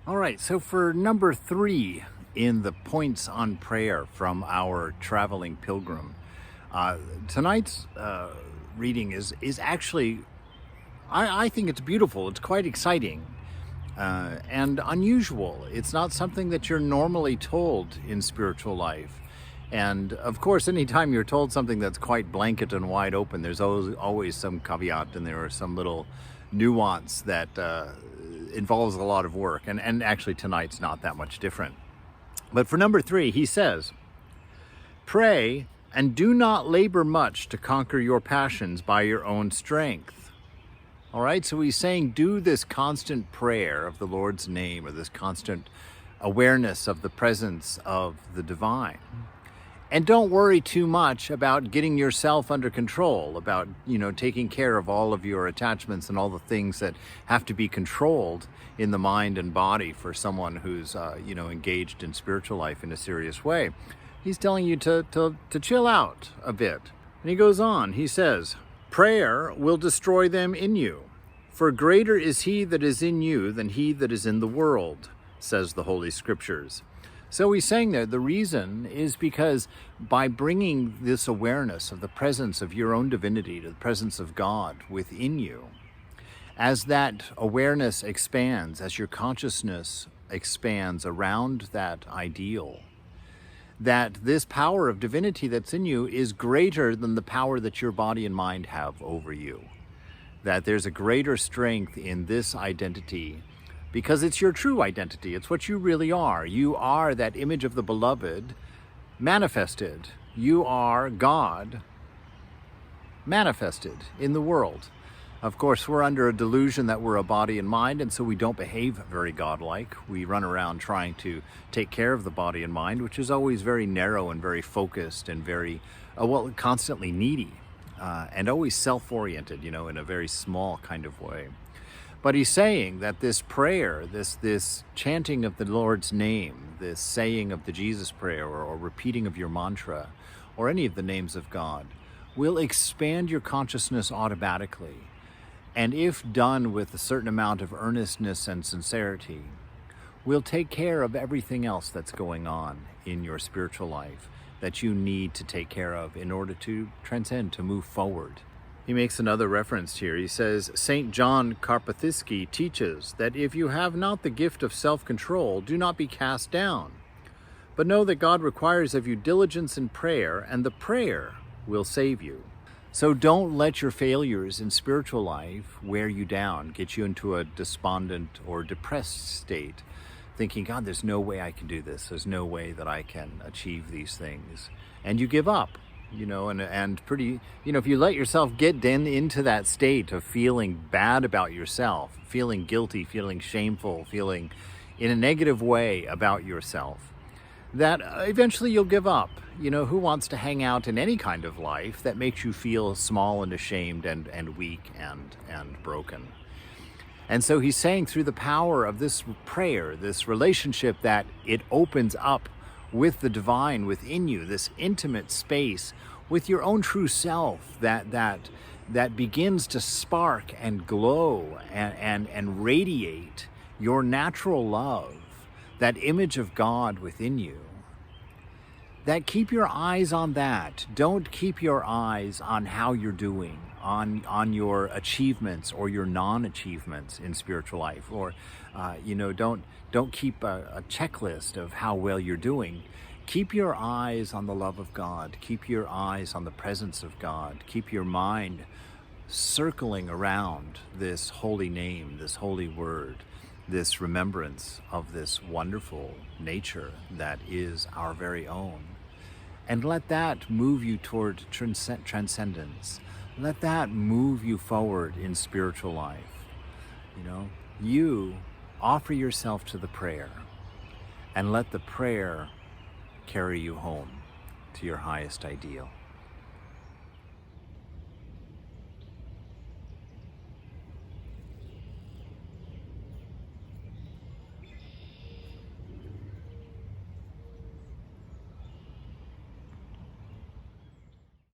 All right, so for number 3 in the points on prayer from our traveling pilgrim, uh, tonight's reading is actually, I think it's beautiful. It's quite exciting and unusual. It's not something that you're normally told in spiritual life. And of course, anytime you're told something that's quite blanket and wide open, there's always some caveat and there are some little nuance that involves a lot of work. And actually, tonight's not that much different. But for number 3, he says, pray and do not labor much to conquer your passions by your own strength. All right, so he's saying do this constant prayer of the Lord's name, or this constant awareness of the presence of the divine. And don't worry too much about getting yourself under control, about, taking care of all of your attachments and all the things that have to be controlled in the mind and body for someone who's, engaged in spiritual life in a serious way. He's telling you to chill out a bit. And he goes on, he says, prayer will destroy them in you, for greater is he that is in you than he that is in the world, says the Holy Scriptures. So he's saying that the reason is because by bringing this awareness of the presence of your own divinity, to the presence of God within you, as that awareness expands, as your consciousness expands around that ideal, that this power of divinity that's in you is greater than the power that your body and mind have over you. That there's a greater strength in this identity because it's your true identity. It's what you really are. You are that image of the beloved manifested. You are God manifested in the world. Of course, we're under a delusion that we're a body and mind, and so we don't behave very godlike. We run around trying to take care of the body and mind, which is always very narrow and very focused and very, constantly needy and always self-oriented, in a very small kind of way. But he's saying that this prayer, this chanting of the Lord's name, this saying of the Jesus prayer, or repeating of your mantra, or any of the names of God, will expand your consciousness automatically. And if done with a certain amount of earnestness and sincerity, will take care of everything else that's going on in your spiritual life that you need to take care of in order to transcend, to move forward. He makes another reference here. He says, St. John Karpathisky teaches that if you have not the gift of self-control, do not be cast down, but know that God requires of you diligence in prayer, and the prayer will save you. So don't let your failures in spiritual life wear you down, get you into a despondent or depressed state, thinking, God, there's no way I can do this. There's no way that I can achieve these things. And you give up. And pretty, if you let yourself get into that state of feeling bad about yourself, feeling guilty, feeling shameful, feeling in a negative way about yourself, that eventually you'll give up. Who wants to hang out in any kind of life that makes you feel small and ashamed and weak and broken? And so he's saying through the power of this prayer, this relationship that it opens up with the divine within you, this intimate space with your own true self that begins to spark and glow and radiate your natural love, that image of God within you. That keep your eyes on that. Don't keep your eyes on how you're doing, on your achievements or your non-achievements in spiritual life, or don't keep a checklist of how well you're doing. Keep your eyes on the love of God. Keep your eyes on the presence of God. Keep your mind circling around this holy name, this holy word, this remembrance of this wonderful nature that is our very own. And let that move you toward transcendence. Let that move you forward in spiritual life. You offer yourself to the prayer and let the prayer carry you home to your highest ideal.